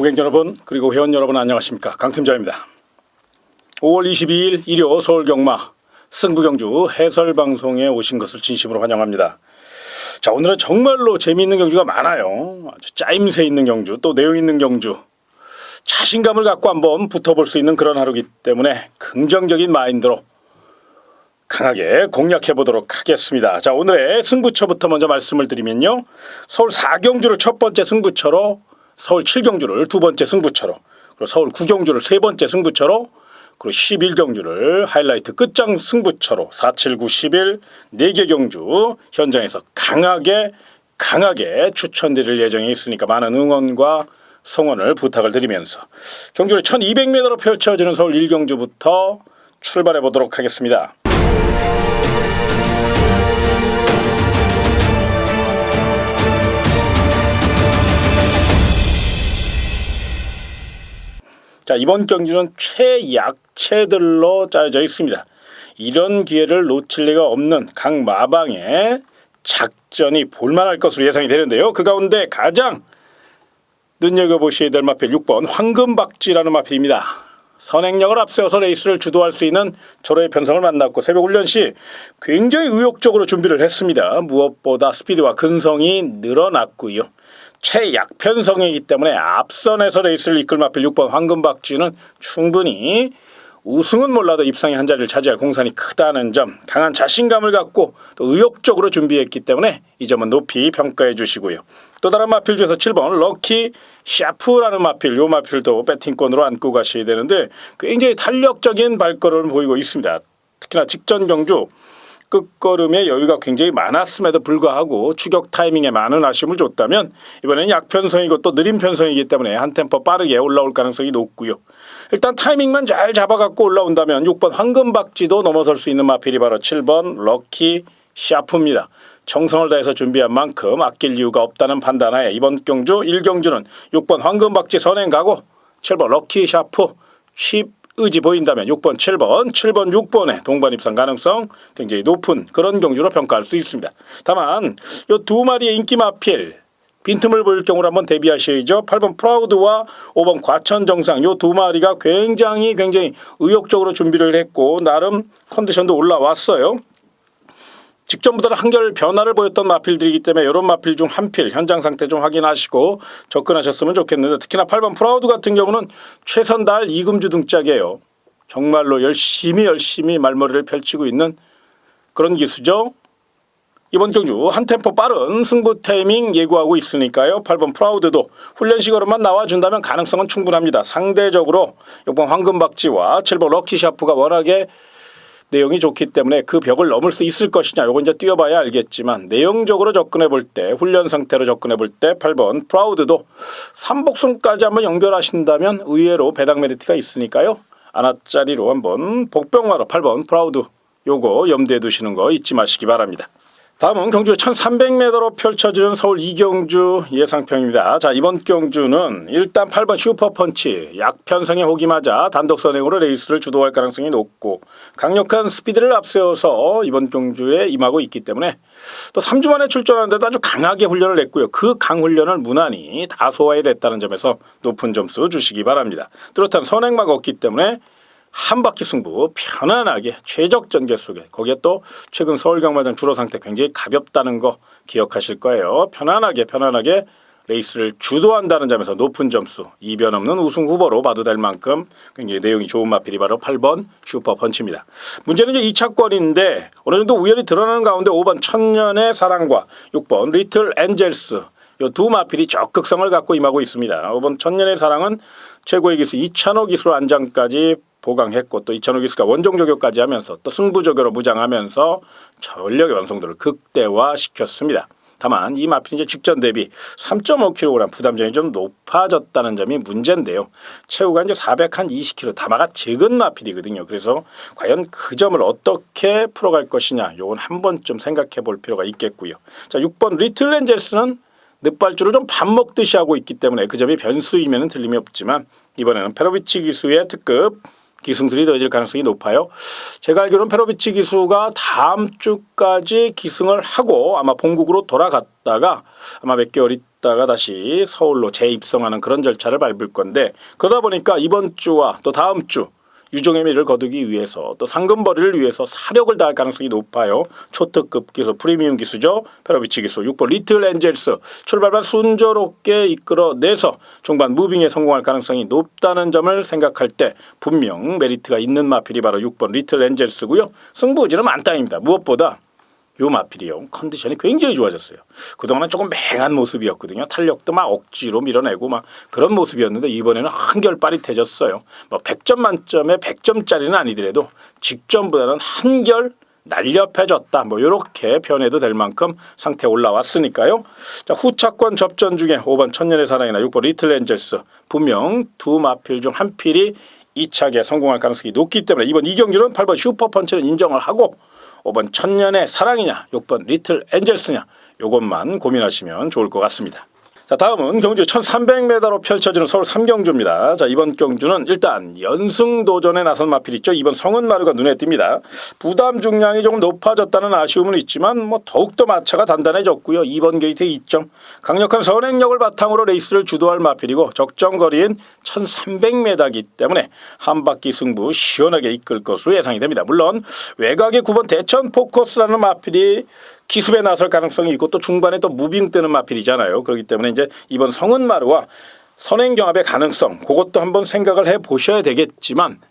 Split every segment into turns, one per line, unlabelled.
고객 여러분 그리고 회원 여러분 안녕하십니까, 강팀장입니다. 5월 22일 일요 서울 경마 승부경주 해설방송에 오신 것을 진심으로 환영합니다. 자, 오늘은 정말로 재미있는 경주가 많아요. 아주 짜임새 있는 경주, 또 내용 있는 경주, 자신감을 갖고 한번 붙어볼 수 있는 그런 하루이기 때문에 긍정적인 마인드로 강하게 공략해 보도록 하겠습니다. 자, 오늘의 승부처부터 먼저 말씀을 드리면요, 서울 4경주를 첫 번째 승부처로, 서울 7경주를 두 번째 승부처로, 그리고 서울 9경주를 세 번째 승부처로, 그리고 11경주를 하이라이트 끝장 승부처로 4, 7, 9, 11 4개 경주 현장에서 강하게 추천드릴 예정이 있으니까 많은 응원과 성원을 부탁을 드리면서 경주를 1200m로 펼쳐지는 서울 1경주부터 출발해 보도록 하겠습니다. 자, 이번 경주는 최약체들로 짜여져 있습니다. 이런 기회를 놓칠 리가 없는 각 마방의 작전이 볼만할 것으로 예상이 되는데요. 그 가운데 가장 눈여겨보셔야 될 마필 6번 황금박쥐라는 마필입니다. 선행력을 앞세워서 레이스를 주도할 수 있는 조로의 편성을 만났고 새벽 훈련 시 굉장히 의욕적으로 준비를 했습니다. 무엇보다 스피드와 근성이 늘어났고요. 최약편성이기 때문에 앞선에서 레이스를 이끌 마필 6번 황금박쥐는 충분히 우승은 몰라도 입상의 한 자리를 차지할 공산이 크다는 점, 강한 자신감을 갖고 또 의욕적으로 준비했기 때문에 이 점은 높이 평가해 주시고요. 또 다른 마필 중에서 7번 럭키 샤프라는 마필, 이 마필도 배팅권으로 안고 가셔야 되는데 굉장히 탄력적인 발걸음을 보이고 있습니다. 특히나 직전 경주 끝걸음에 여유가 굉장히 많았음에도 불구하고 추격 타이밍에 많은 아쉬움을 줬다면 이번에는 약편성이고 또 느린 편성이기 때문에 한 템포 빠르게 올라올 가능성이 높고요. 일단 타이밍만 잘 잡아갖고 올라온다면 6번 황금박쥐도 넘어설 수 있는 마필이 바로 7번 럭키 샤프입니다. 정성을 다해서 준비한 만큼 아낄 이유가 없다는 판단하에 이번 경주 1경주는 6번 황금박쥐 선행 가고 7번 럭키 샤프 쉽 의지 보인다면 6번, 7번, 6번의 동반 입상 가능성 굉장히 높은 그런 경주로 평가할 수 있습니다. 다만 이 두 마리의 인기 마필 빈틈을 보일 경우를 한번 대비하셔야죠. 8번 프라우드와 5번 과천정상 이 두 마리가 굉장히 의욕적으로 준비를 했고 나름 컨디션도 올라왔어요. 직전보다는 한결 변화를 보였던 마필들이기 때문에 이런 마필 중 한 필 현장 상태 좀 확인하시고 접근하셨으면 좋겠는데, 특히나 8번 프라우드 같은 경우는 최선 다할 이금주 등짝이에요. 정말로 열심히 말머리를 펼치고 있는 그런 기수죠. 이번 경주 한 템포 빠른 승부 타이밍 예고하고 있으니까요. 8번 프라우드도 훈련식으로만 나와준다면 가능성은 충분합니다. 상대적으로 6번 황금박쥐와 7번 럭키샤프가 워낙에 내용이 좋기 때문에 그 벽을 넘을 수 있을 것이냐, 이건 이제 뛰어봐야 알겠지만 내용적으로 접근해 볼 때, 훈련 상태로 접근해 볼 때 8번 프라우드도 삼복승까지 한번 연결하신다면 의외로 배당 메리트가 있으니까요. 안아짜리로 한번 복병마로 8번 프라우드 요거 염두에 두시는 거 잊지 마시기 바랍니다. 다음은 경주 1300m로 펼쳐지는 서울 2경주 예상평입니다. 자, 이번 경주는 일단 8번 슈퍼펀치 약편성에 호기 맞아 단독 선행으로 레이스를 주도할 가능성이 높고 강력한 스피드를 앞세워서 이번 경주에 임하고 있기 때문에 또 3주 만에 출전하는데도 아주 강하게 훈련을 했고요. 그 강훈련을 무난히 다 소화해 냈다는 점에서 높은 점수 주시기 바랍니다. 뚜렷한 선행마가 없기 때문에 한 바퀴 승부 편안하게 최적 전개 속에, 거기에 또 최근 서울 경마장 주로 상태 굉장히 가볍다는 거 기억하실 거예요. 편안하게 레이스를 주도한다는 점에서 높은 점수, 이변 없는 우승 후보로 봐도 될 만큼 굉장히 내용이 좋은 마필이 바로 8번 슈퍼펀치입니다. 문제는 이제 2차권인데 어느 정도 우열이 드러나는 가운데 5번 천년의 사랑과 6번 리틀 엔젤스 이 두 마필이 적극성을 갖고 임하고 있습니다. 5번 천년의 사랑은 최고의 기수 이찬호 기수로 안장까지 보강했고 또 이찬호 기수가 원정 조교까지 하면서 또 승부 조교로 무장하면서 전력의 완성도를 극대화시켰습니다. 다만 이 마필이 이제 직전 대비 3.5kg 부담점이 좀 높아졌다는 점이 문제인데요. 체구가 이제 420kg, 다마가 적은 마필이거든요. 그래서 과연 그 점을 어떻게 풀어갈 것이냐, 요건 한 번쯤 생각해 볼 필요가 있겠고요. 자, 6번 리틀 엔젤스는 늑발주를 좀 밥 먹듯이 하고 있기 때문에 그 점이 변수이면 틀림이 없지만 이번에는 페로비치 기수의 특급 기승들이 더해질 가능성이 높아요. 제가 알기로는 페로비치 기수가 다음 주까지 기승을 하고 아마 본국으로 돌아갔다가 아마 몇 개월 있다가 다시 서울로 재입성하는 그런 절차를 밟을 건데, 그러다 보니까 이번 주와 또 다음 주 유종의 미를 거두기 위해서 또 상금벌이를 위해서 사력을 다할 가능성이 높아요. 초특급 기수, 프리미엄 기수죠. 페로비치 기수, 6번 리틀 엔젤스 출발만 순조롭게 이끌어내서 중반 무빙에 성공할 가능성이 높다는 점을 생각할 때 분명 메리트가 있는 마필이 바로 6번 리틀 엔젤스고요. 승부지는 만땅입니다. 무엇보다 요 마필이요, 컨디션이 굉장히 좋아졌어요. 그동안은 조금 맹한 모습이었거든요. 탄력도 막 억지로 밀어내고 막 그런 모습이었는데 이번에는 한결 빠릿해졌어요. 뭐 100점 만점에 100점짜리는 아니더라도 직전보다는 한결 날렵해졌다, 뭐 이렇게 표현해도 될 만큼 상태에 올라왔으니까요. 자, 후차권 접전 중에 5번 천년의 사랑이나 6번 리틀 엔젤스, 분명 두 마필 중 한 필이 2차기에 성공할 가능성이 높기 때문에 이번 이 경기는 8번 슈퍼펀치는 인정을 하고 5번 천년의 사랑이냐 6번 리틀 엔젤스냐 요것만 고민하시면 좋을 것 같습니다. 자, 다음은 경주 1300m로 펼쳐지는 서울 3경주입니다. 자, 이번 경주는 일단 연승 도전에 나선 마필 있죠. 이번 성은마루가 눈에 띕니다. 부담 중량이 조금 높아졌다는 아쉬움은 있지만 뭐 더욱더 마차가 단단해졌고요. 2번 게이트 2점, 강력한 선행력을 바탕으로 레이스를 주도할 마필이고 적정 거리인 1300m이기 때문에 한 바퀴 승부 시원하게 이끌 것으로 예상이 됩니다. 물론 외곽의 9번 대천 포커스라는 마필이 기습에 나설 가능성이 있고 또 중반에 또 무빙 뜨는 마필이잖아요. 그렇기 때문에 이제 이번 성은마루와 선행경합의 가능성, 그것도 한번 생각을 해보셔야 되겠지만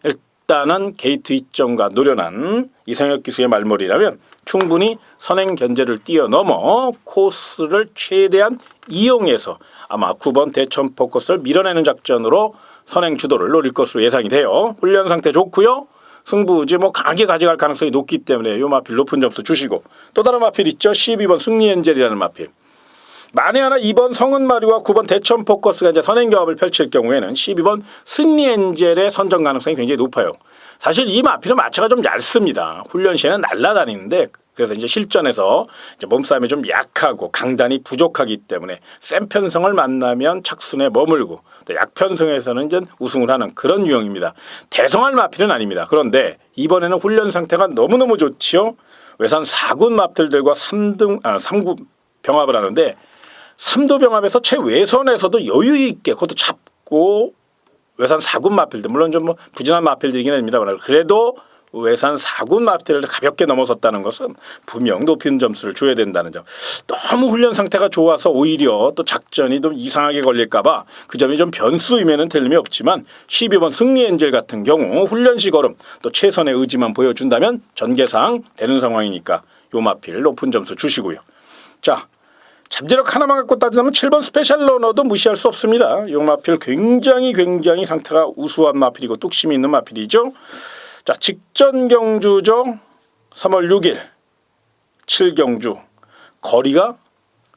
일단은 게이트 2점과 노련한 이상혁 기수의 말머리라면 충분히 선행 견제를 뛰어넘어 코스를 최대한 이용해서 아마 9번 대천 포커스를 밀어내는 작전으로 선행 주도를 노릴 것으로 예상이 돼요. 훈련 상태 좋고요. 승부지 뭐 강하게 가져갈 가능성이 높기 때문에 요 마필 높은 점수 주시고, 또 다른 마필 있죠. 12번 승리엔젤이라는 마필. 만에 하나 2번 성은마루와 9번 대천 포커스가 이제 선행경합을 펼칠 경우에는 12번 승리엔젤의 선정 가능성이 굉장히 높아요. 사실 이 마필은 마차가 좀 얇습니다. 훈련 시에는 날아다니는데 그래서 이제 실전에서 이제 몸싸움이 좀 약하고 강단이 부족하기 때문에 센 편성을 만나면 착순에 머물고 또 약편성에서는 이제 우승을 하는 그런 유형입니다. 대성할 마필은 아닙니다. 그런데 이번에는 훈련 상태가 너무너무 좋지요. 외산 4군 마필들과 3구 병합을 하는데 3도 병합에서 최외선에서도 여유 있게 그것도 잡고 외산 4군 마필들, 물론 좀 뭐 부진한 마필들이긴 합니다. 그래도 외산 4군 마필을 가볍게 넘어섰다는 것은 분명 높은 점수를 줘야 된다는 점. 너무 훈련 상태가 좋아서 오히려 또 작전이 좀 이상하게 걸릴까봐 그 점이 좀 변수임에는 틀림이 없지만 12번 승리엔젤 같은 경우 훈련 시 걸음 또 최선의 의지만 보여준다면 전개상 되는 상황이니까 요 마필 높은 점수 주시고요. 자, 잠재력 하나만 갖고 따지자면 7번 스페셜 러너도 무시할 수 없습니다. 요 마필 굉장히 상태가 우수한 마필이고 뚝심이 있는 마필이죠. 자, 직전 경주죠. 3월 6일 7경주 거리가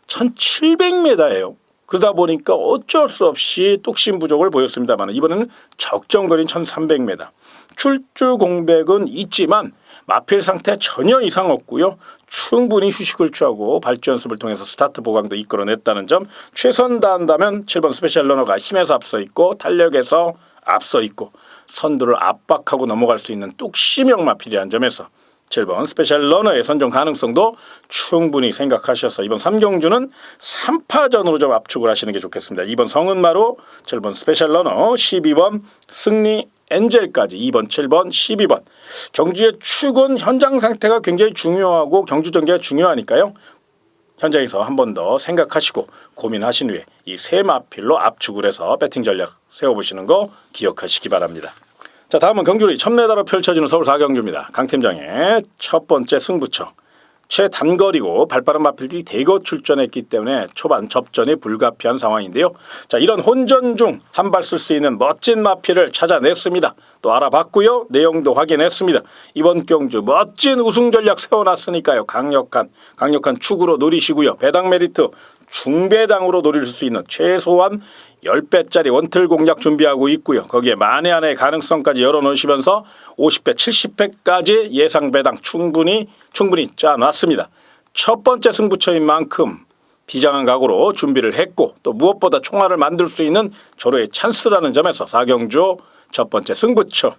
1700m예요. 그러다 보니까 어쩔 수 없이 뚝심 부족을 보였습니다만 이번에는 적정 거리인 1300m. 출주 공백은 있지만 마필 상태 전혀 이상 없고요. 충분히 휴식을 취하고 발주 연습을 통해서 스타트 보강도 이끌어냈다는 점. 최선 다한다면 7번 스페셜 러너가 힘에서 앞서 있고 탄력에서 앞서 있고 선두를 압박하고 넘어갈 수 있는 뚝심형 마필이라는 점에서 7번 스페셜 러너의 선정 가능성도 충분히 생각하셔서 이번 3경주는 3파전으로 좀 압축을 하시는 게 좋겠습니다. 2번 성은마루, 7번 스페셜 러너, 12번 승리 엔젤까지 2번, 7번, 12번. 경주의 축은 현장 상태가 굉장히 중요하고 경주 전개가 중요하니까요. 현장에서 한 번 더 생각하시고 고민하신 후에 이 세 마필로 압축을 해서 배팅 전략 세워보시는 거 기억하시기 바랍니다. 자, 다음은 경주리 1000m로 펼쳐지는 서울 4경주입니다. 강 팀장의 첫 번째 승부처. 최단거리고 발빠른 마필들이 대거 출전했기 때문에 초반 접전이 불가피한 상황인데요. 자, 이런 혼전 중 한 발 쓸 수 있는 멋진 마필을 찾아냈습니다. 또 알아봤고요. 내용도 확인했습니다. 이번 경주 멋진 우승 전략 세워놨으니까요. 강력한 축으로 노리시고요. 배당 메리트 중배당으로 노릴 수 있는 최소한 10배짜리 원틀 공략 준비하고 있고요. 거기에 만에 하나의 가능성까지 열어놓으시면서 50배, 70배까지 예상 배당 충분히 짜놨습니다. 첫 번째 승부처인 만큼 비장한 각오로 준비를 했고 또 무엇보다 총알을 만들 수 있는 절호의 찬스라는 점에서 4경주 첫 번째 승부처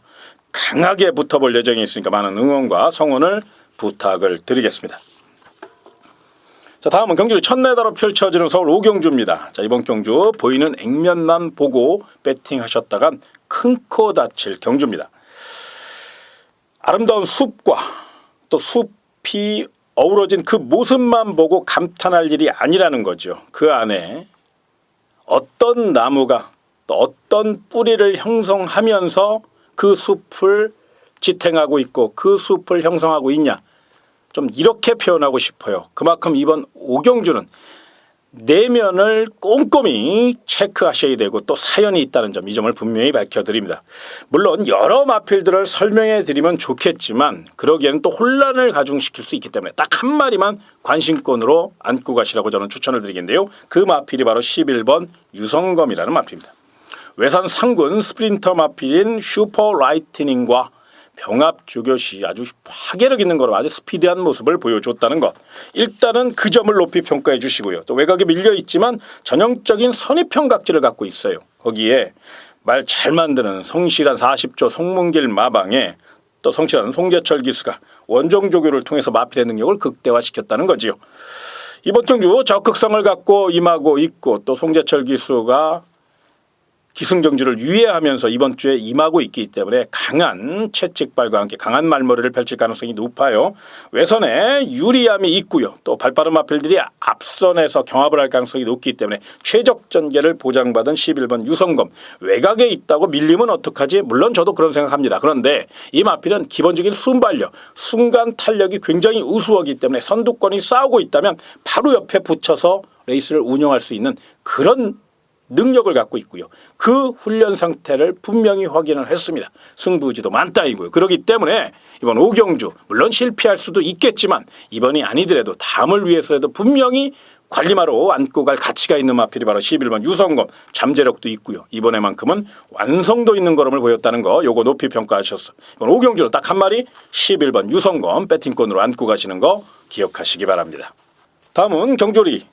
강하게 붙어볼 예정이 있으니까 많은 응원과 성원을 부탁을 드리겠습니다. 자, 다음은 경주리 1000m로 펼쳐지는 서울 오경주입니다. 자, 이번 경주 보이는 액면만 보고 배팅하셨다간 큰 코 다칠 경주입니다. 아름다운 숲과 또 숲이 어우러진 그 모습만 보고 감탄할 일이 아니라는 거죠. 그 안에 어떤 나무가 또 어떤 뿌리를 형성하면서 그 숲을 지탱하고 있고 그 숲을 형성하고 있냐, 좀 이렇게 표현하고 싶어요. 그만큼 이번 오경주는 내면을 꼼꼼히 체크하셔야 되고 또 사연이 있다는 점, 이 점을 분명히 밝혀드립니다. 물론 여러 마필들을 설명해 드리면 좋겠지만 그러기에는 또 혼란을 가중시킬 수 있기 때문에 딱 한 마리만 관심권으로 안고 가시라고 저는 추천을 드리겠는데요. 그 마필이 바로 11번 유성검이라는 마필입니다. 외산 상군 스프린터 마필인 슈퍼 라이트닝과 병합 조교시 아주 파괴력 있는 거로 아주 스피디한 모습을 보여줬다는 것. 일단은 그 점을 높이 평가해 주시고요. 또 외곽에 밀려 있지만 전형적인 선입형각질을 갖고 있어요. 거기에 말 잘 만드는 성실한 40조 송문길 마방에 또 성실한 송재철 기수가 원정 조교를 통해서 마필의 능력을 극대화시켰다는 거지요. 이번 경주 적극성을 갖고 임하고 있고 또 송재철 기수가 기승경주를 유예하면서 이번 주에 임하고 있기 때문에 강한 채찍발과 함께 강한 말머리를 펼칠 가능성이 높아요. 외선에 유리함이 있고요. 또 발빠른 마필들이 앞선에서 경합을 할 가능성이 높기 때문에 최적 전개를 보장받은 11번 유성검. 외곽에 있다고 밀리면 어떡하지? 물론 저도 그런 생각합니다. 그런데 이 마필은 기본적인 순발력, 순간 탄력이 굉장히 우수하기 때문에 선두권이 싸우고 있다면 바로 옆에 붙여서 레이스를 운영할 수 있는 그런 능력을 갖고 있고요. 그 훈련 상태를 분명히 확인을 했습니다. 승부지도 만땅이고요. 그렇기 때문에 이번 오경주 물론 실패할 수도 있겠지만 이번이 아니더라도 다음을 위해서라도 분명히 관리마로 안고 갈 가치가 있는 마필이 바로 11번 유성검. 잠재력도 있고요. 이번에만큼은 완성도 있는 걸음을 보였다는 거 요거 높이 평가하셨어. 이번 오경주는 딱 한 마리 11번 유성검 배팅권으로 안고 가시는 거 기억하시기 바랍니다. 다음은 경주리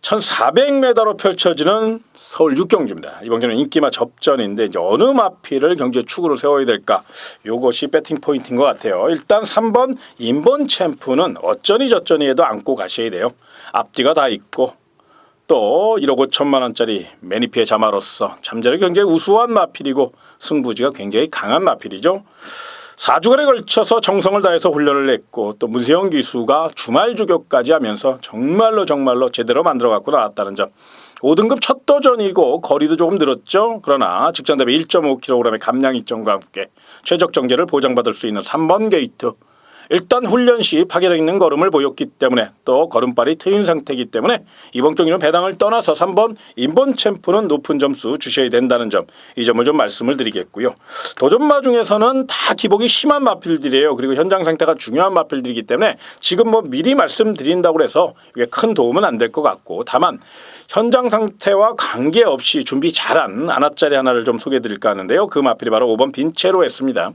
1400m로 펼쳐지는 서울 육경주입니다. 이번 경주는 인기마 접전인데 이제 어느 마필을 경주의 축으로 세워야 될까? 이것이 배팅 포인트인 것 같아요. 일단 3번 인본 챔프는 어쩌니 저쩌니 해도 안고 가셔야 돼요. 앞뒤가 다 있고 또 1억 5천만 원짜리 매니피의 자마로서 잠재력이 굉장히 우수한 마필이고 승부지가 굉장히 강한 마필이죠. 4주간에 걸쳐서 정성을 다해서 훈련을 했고 또 문세영 기수가 주말 주교까지 하면서 정말로 제대로 만들어 갖고 나왔다는 점. 5등급 첫 도전이고 거리도 조금 늘었죠. 그러나 직전 대비 1.5kg의 감량 이점과 함께 최적 정제를 보장받을 수 있는 3번 게이트. 일단 훈련 시 파괴력 있는 걸음을 보였기 때문에 또 걸음발이 트인 상태이기 때문에 이번 경기는 배당을 떠나서 3번 인본 챔프는 높은 점수 주셔야 된다는 점, 이 점을 좀 말씀을 드리겠고요. 도전마 중에서는 다 기복이 심한 마필들이에요. 그리고 현장 상태가 중요한 마필들이기 때문에 지금 뭐 미리 말씀드린다고 해서 이게 큰 도움은 안 될 것 같고, 다만 현장 상태와 관계없이 준비 잘한 아나짜리 하나를 좀 소개해 드릴까 하는데요. 그 마필이 바로 5번 빈체로 했습니다.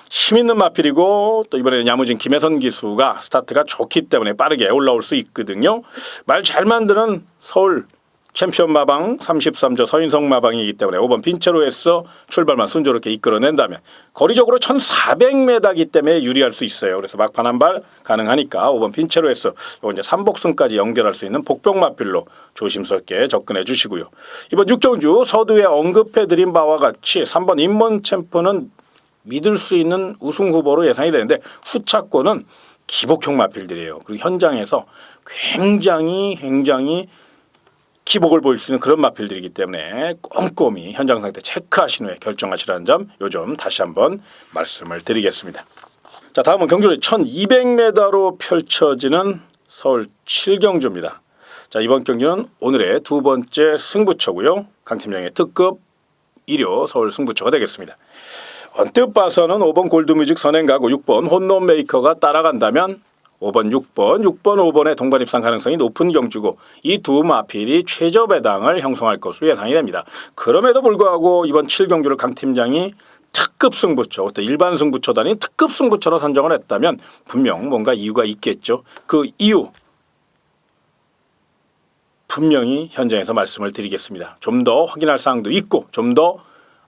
힘있는 마필이고 또 이번에는 야무진 김혜선 기수가 스타트가 좋기 때문에 빠르게 올라올 수 있거든요. 말 잘 만드는 서울 챔피언 마방 33조 서인성 마방이기 때문에 5번 빈체로에서 출발만 순조롭게 이끌어낸다면 거리적으로 1400m이기 때문에 유리할 수 있어요. 그래서 막판 한 발 가능하니까 5번 빈체로에서 이제 3복승까지 연결할 수 있는 복병 마필로 조심스럽게 접근해 주시고요. 이번 6경주 서두에 언급해드린 바와 같이 3번 인본 챔프는 믿을 수 있는 우승 후보로 예상이 되는데 후차권은 기복형 마필들이에요. 그리고 현장에서 굉장히 기복을 보일 수 있는 그런 마필들이기 때문에 꼼꼼히 현장 상태 체크하신 후에 결정하시라는 점, 요 점 다시 한번 말씀을 드리겠습니다. 자, 다음은 경주리 1200m로 펼쳐지는 서울 7경주입니다. 자, 이번 경기는 오늘의 두 번째 승부처고요. 강 팀장의 특급 1호 서울 승부처가 되겠습니다. 언뜻 봐서는 5번 골드뮤직 선행가고 6번 홈런 메이커가 따라간다면 5번, 6번, 5번의 동반 입상 가능성이 높은 경주고 이 두 마필이 최저 배당을 형성할 것으로 예상이 됩니다. 그럼에도 불구하고 이번 7경주를 강 팀장이 특급 승부처, 또 일반 승부처도 아닌 특급 승부처로 선정을 했다면 분명 뭔가 이유가 있겠죠. 그 이유 분명히 현장에서 말씀을 드리겠습니다. 좀 더 확인할 사항도 있고 좀 더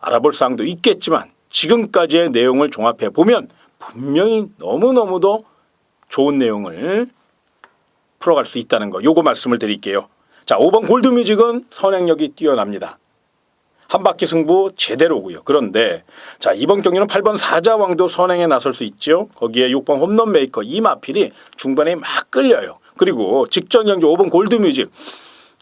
알아볼 사항도 있겠지만 지금까지의 내용을 종합해 보면 분명히 너무너무도 좋은 내용을 풀어갈 수 있다는 거, 요거 말씀을 드릴게요. 자, 5번 골드뮤직은 선행력이 뛰어납니다. 한 바퀴 승부 제대로고요. 그런데 자, 이번 경기는 8번 사자왕도 선행에 나설 수 있죠. 거기에 6번 홈런 메이커 이 마필이 중반에 막 끌려요. 그리고 직전 경기 5번 골드뮤직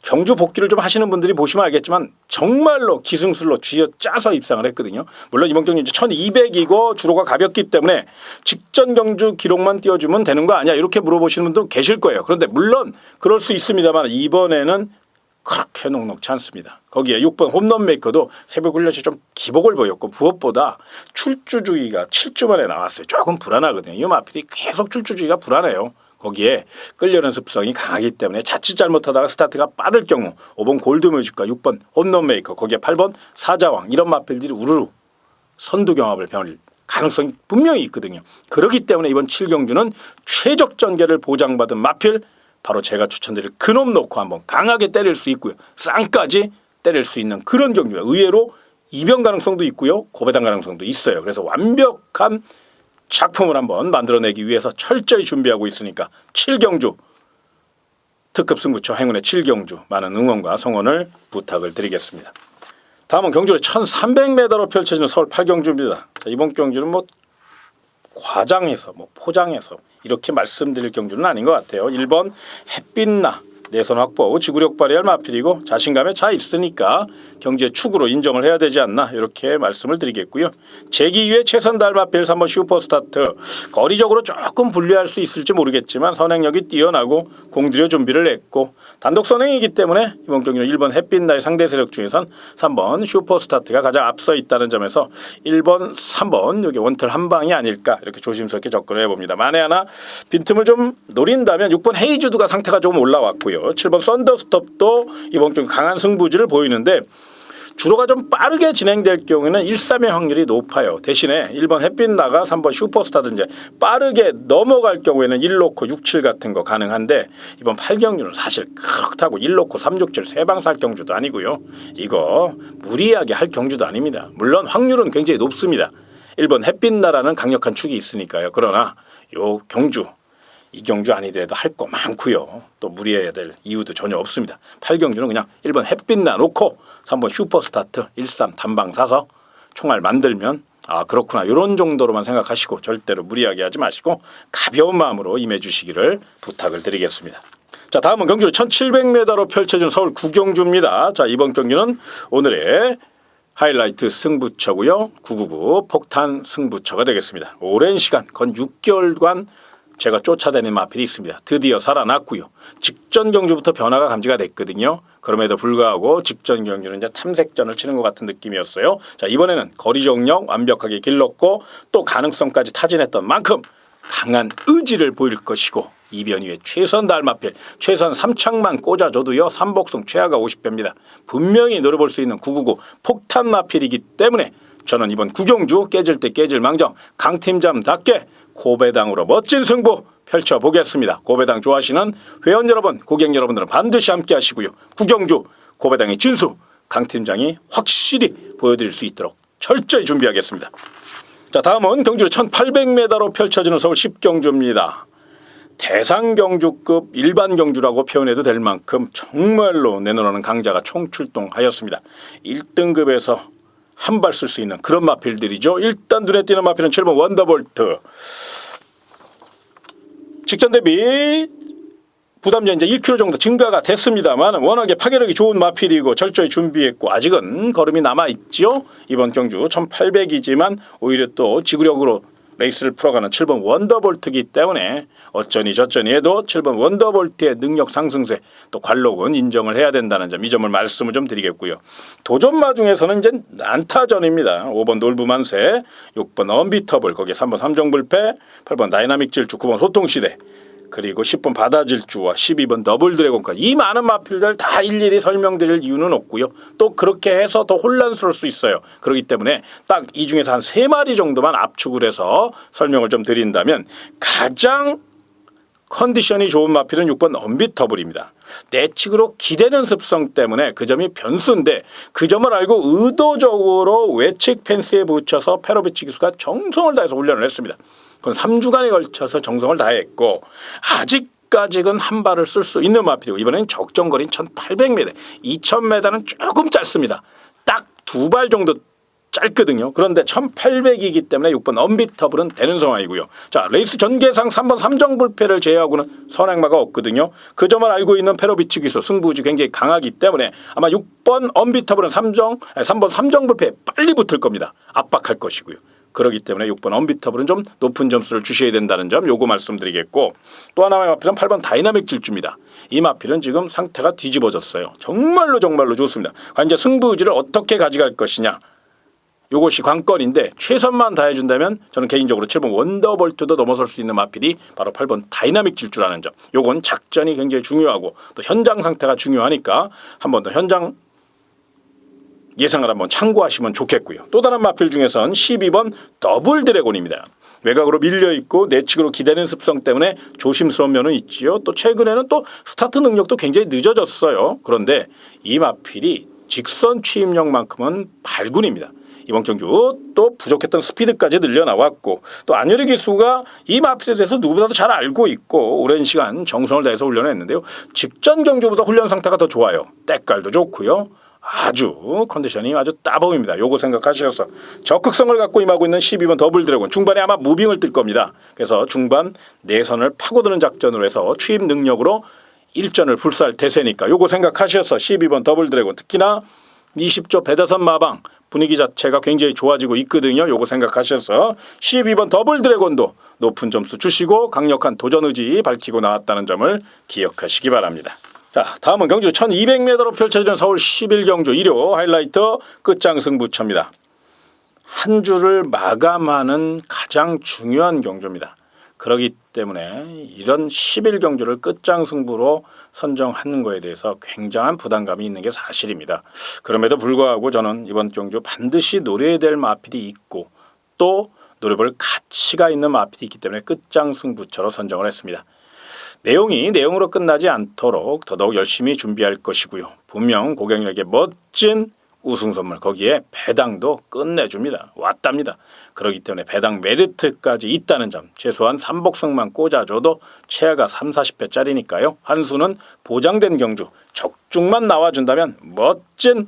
경주 복귀를 좀 하시는 분들이 보시면 알겠지만 정말로 기승술로 쥐어짜서 입상을 했거든요. 물론 이번 경기 이제 1200이고 주로가 가볍기 때문에 직전 경주 기록만 띄워주면 되는 거 아니야 이렇게 물어보시는 분도 계실 거예요. 그런데 물론 그럴 수 있습니다만 이번에는 그렇게 녹록치 않습니다. 거기에 6번 홈런 메이커도 새벽 훈련시 좀 기복을 보였고 무엇보다 출주주의가 7주 만에 나왔어요. 조금 불안하거든요. 이 마필이 계속 출주주의가 불안해요. 거기에 끌려는 습성이 강하기 때문에 자칫 잘못하다가 스타트가 빠를 경우 5번 골드뮤직과 6번 홈런 메이커 거기에 8번 사자왕 이런 마필들이 우르르 선두 경합을 벌일 가능성이 분명히 있거든요. 그렇기 때문에 이번 7경주는 최적 전개를 보장받은 마필 바로 제가 추천드릴 그놈 놓고 한번 강하게 때릴 수 있고요. 쌍까지 때릴 수 있는 그런 경주가 의외로 이변 가능성도 있고요. 고배당 가능성도 있어요. 그래서 완벽한 작품을 한번 만들어내기 위해서 철저히 준비하고 있으니까 7경주 특급 승부처 행운의 7경주 많은 응원과 성원을 부탁을 드리겠습니다. 다음은 경주를 1300m로 펼쳐지는 서울 8경주입니다. 자, 이번 경주는 뭐 과장해서 포장해서 이렇게 말씀드릴 경주는 아닌 것 같아요. 1번 햇빛나 내선 확보 지구력 발휘할 마필이고 자신감에 차 있으니까 경제 축으로 인정을 해야 되지 않나 이렇게 말씀을 드리겠고요. 재기 위해 최선 다할 마필 3번 슈퍼스타트 거리적으로 조금 불리할 수 있을지 모르겠지만 선행력이 뛰어나고 공들여 준비를 했고 단독 선행이기 때문에 이번 경기는 1번 햇빛나의 상대 세력 중에선 3번 슈퍼스타트가 가장 앞서 있다는 점에서 1번 3번 여기 원틀 한 방이 아닐까 이렇게 조심스럽게 접근을 해봅니다. 만에 하나 빈틈을 좀 노린다면 6번 헤이주드가 상태가 조금 올라왔고요. 7번 썬더스톱도 이번 경기 강한 승부지를 보이는데 주로가 좀 빠르게 진행될 경우에는 1-3의 확률이 높아요. 대신에 1번 햇빛나가 3번 슈퍼스타든 이제 빠르게 넘어갈 경우에는 1놓고 6-7 같은 거 가능한데 이번 8경주는 사실 그렇다고 1놓고 3-6-7 세방 살 경주도 아니고요. 이거 무리하게 할 경주도 아닙니다. 물론 확률은 굉장히 높습니다. 1번 햇빛나라는 강력한 축이 있으니까요. 그러나 요 경주 이 경주 아니더라도 할 거 많고요. 또 무리해야 될 이유도 전혀 없습니다. 8경주는 그냥 1번 햇빛나 놓고 3번 슈퍼스타트 1-3 단방 사서 총알 만들면 아 그렇구나 이런 정도로만 생각하시고 절대로 무리하게 하지 마시고 가벼운 마음으로 임해 주시기를 부탁을 드리겠습니다. 자, 다음은 경주 1700m로 펼쳐진 서울 9경주입니다. 자, 이번 경주는 오늘의 하이라이트 승부처고요. 999 폭탄 승부처가 되겠습니다. 오랜 시간 건 6개월간 제가 쫓아다니는 마필이 있습니다. 드디어 살아났고요. 직전 경주부터 변화가 감지가 됐거든요. 그럼에도 불구하고 직전 경주는 이제 탐색전을 치는 것 같은 느낌이었어요. 자, 이번에는 거리 정력 완벽하게 길렀고 또 가능성까지 타진했던 만큼 강한 의지를 보일 것이고 이변 후에 최선 다할 마필 최선 3창만 꽂아줘도요 3복승 최하가 50배입니다. 분명히 노려볼 수 있는 999 폭탄 마필이기 때문에 저는 이번 9경주 깨질 때 깨질 망정 강팀장답게 고배당으로 멋진 승부 펼쳐보겠습니다. 고배당 좋아하시는 회원 여러분, 고객 여러분들은 반드시 함께 하시고요. 9경주 고배당의 진수 강팀장이 확실히 보여드릴 수 있도록 철저히 준비하겠습니다. 자, 다음은 경주 1800m로 펼쳐지는 서울 10경주입니다. 대상경주급 일반 경주라고 표현해도 될 만큼 정말로 내놓는 강자가 총출동하였습니다. 1등급에서 한 발 쓸 수 있는 그런 마필들이죠. 일단 눈에 띄는 마필은 7번 원더볼트. 직전 대비 부담이 이제 1kg 정도 증가가 됐습니다만 워낙에 파괴력이 좋은 마필이고 철저히 준비했고 아직은 걸음이 남아있죠. 이번 경주 1800이지만 오히려 또 지구력으로 레이스를 풀어가는 7번 원더볼트이기 때문에 어쩌니 저쩌니 해도 7번 원더볼트의 능력 상승세 또 관록은 인정을 해야 된다는 점 이 점을 말씀을 좀 드리겠고요. 도전마 중에서는 이제 난타전입니다. 5번 놀부만세 6번 언비터블 거기에 3번 삼정불패 8번 다이나믹 질주 9번 소통시대 그리고 10번 바다질주와 12번 더블드래곤까지 이 많은 마필들 다 일일이 설명드릴 이유는 없고요. 또 그렇게 해서 더 혼란스러울 수 있어요. 그렇기 때문에 딱 이 중에서 한 3마리 정도만 압축을 해서 설명을 좀 드린다면 가장 컨디션이 좋은 마필은 6번 언비터블입니다. 내측으로 기대는 습성 때문에 그 점이 변수인데 그 점을 알고 의도적으로 외측 펜스에 붙여서 페로비치 기수가 정성을 다해서 훈련을 했습니다. 그건 3주간에 걸쳐서 정성을 다했고 아직까지는 한 발을 쓸 수 있는 마필이고 이번에는 적정거리는 1800m, 2000m는 조금 짧습니다. 딱 두 발 정도 짧거든요. 그런데 1800이기 때문에 6번 언비터블은 되는 상황이고요. 자, 레이스 전개상 3번 삼정불패를 제외하고는 선행마가 없거든요. 그 점을 알고 있는 페로비치 기수 승부지 굉장히 강하기 때문에 아마 6번 언비터블은 3번 삼정불패에 빨리 붙을 겁니다. 압박할 것이고요. 그렇기 때문에 6번 언비터블은 좀 높은 점수를 주셔야 된다는 점 요거 말씀드리겠고 또 하나의 마필은 8번 다이나믹 질주입니다. 이 마필은 지금 상태가 뒤집어졌어요. 정말로 좋습니다. 과연 이제 승부지를 어떻게 가져갈 것이냐. 요것이 관건인데 최선만 다해준다면 저는 개인적으로 7번 원더볼트도 넘어설 수 있는 마필이 바로 8번 다이나믹 질주라는 점. 요건 작전이 굉장히 중요하고 또 현장 상태가 중요하니까 한 번 더 현장 예상을 한번 참고하시면 좋겠고요. 또 다른 마필 중에선 12번 더블 드래곤입니다. 외곽으로 밀려있고 내측으로 기대는 습성 때문에 조심스러운 면은 있지요. 또 최근에는 또 스타트 능력도 굉장히 늦어졌어요. 그런데 이 마필이 직선 취임력만큼은 발군입니다. 이번 경주 또 부족했던 스피드까지 늘려나왔고 또 안효리 기수가 이 마필에 대해서 누구보다도 잘 알고 있고 오랜 시간 정성을 다해서 훈련을 했는데요. 직전 경주보다 훈련 상태가 더 좋아요. 때깔도 좋고요. 아주 컨디션이 아주 따봉입니다. 요거 생각하셔서 적극성을 갖고 임하고 있는 12번 더블 드래곤 중반에 아마 무빙을 뜰 겁니다. 그래서 중반 내선을 파고드는 작전으로 해서 취임 능력으로 일전을 불사할 대세니까 요거 생각하셔서 12번 더블 드래곤 특히나 20조 배다선 마방 분위기 자체가 굉장히 좋아지고 있거든요. 요거 생각하셔서 12번 더블 드래곤도 높은 점수 주시고 강력한 도전 의지 밝히고 나왔다는 점을 기억하시기 바랍니다. 자, 다음은 경주 1200m로 펼쳐지는 서울 11경주 일요 하이라이트 끝장 승부처입니다. 한 주를 마감하는 가장 중요한 경주입니다. 그렇기 때문에 이런 11경주를 끝장 승부로 선정하는 것에 대해서 굉장한 부담감이 있는 게 사실입니다. 그럼에도 불구하고 저는 이번 경주 반드시 노려야 될 마필이 있고 또 노려볼 가치가 있는 마필이 있기 때문에 끝장 승부처로 선정을 했습니다. 내용이 내용으로 끝나지 않도록 더더욱 열심히 준비할 것이고요. 분명 고객님에게 멋진 우승 선물 거기에 배당도 끝내줍니다. 왔답니다. 그렇기 때문에 배당 메리트까지 있다는 점 최소한 3복승만 꽂아줘도 최하가 30-40배짜리니까요. 한수는 보장된 경주 적중만 나와준다면 멋진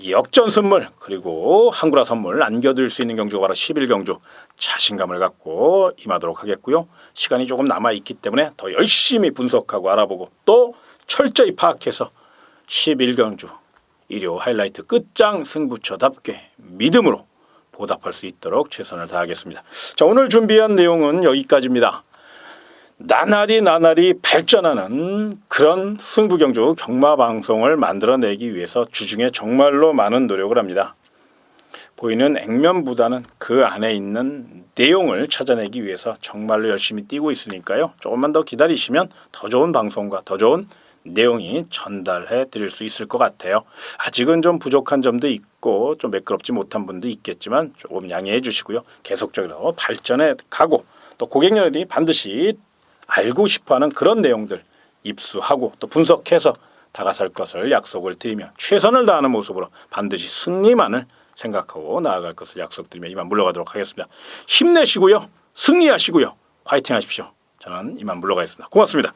역전 선물 그리고 한구라 선물 안겨드릴 수 있는 경주가 바로 11경주 자신감을 갖고 임하도록 하겠고요. 시간이 조금 남아있기 때문에 더 열심히 분석하고 알아보고 또 철저히 파악해서 11경주 일요 하이라이트 끝장 승부처답게 믿음으로 보답할 수 있도록 최선을 다하겠습니다. 자, 오늘 준비한 내용은 여기까지입니다. 나날이 발전하는 그런 승부경주 경마방송을 만들어내기 위해서 주중에 정말로 많은 노력을 합니다. 보이는 액면보다는 그 안에 있는 내용을 찾아내기 위해서 정말로 열심히 뛰고 있으니까요. 조금만 더 기다리시면 더 좋은 방송과 더 좋은 내용이 전달해 드릴 수 있을 것 같아요. 아직은 좀 부족한 점도 있고 좀 매끄럽지 못한 분도 있겠지만 조금 양해해 주시고요. 계속적으로 발전해 가고 또 고객님들이 반드시 알고 싶어하는 그런 내용들 입수하고 또 분석해서 다가설 것을 약속을 드리며 최선을 다하는 모습으로 반드시 승리만을 생각하고 나아갈 것을 약속드리며 이만 물러가도록 하겠습니다. 힘내시고요. 승리하시고요. 화이팅 하십시오. 저는 이만 물러가겠습니다. 고맙습니다.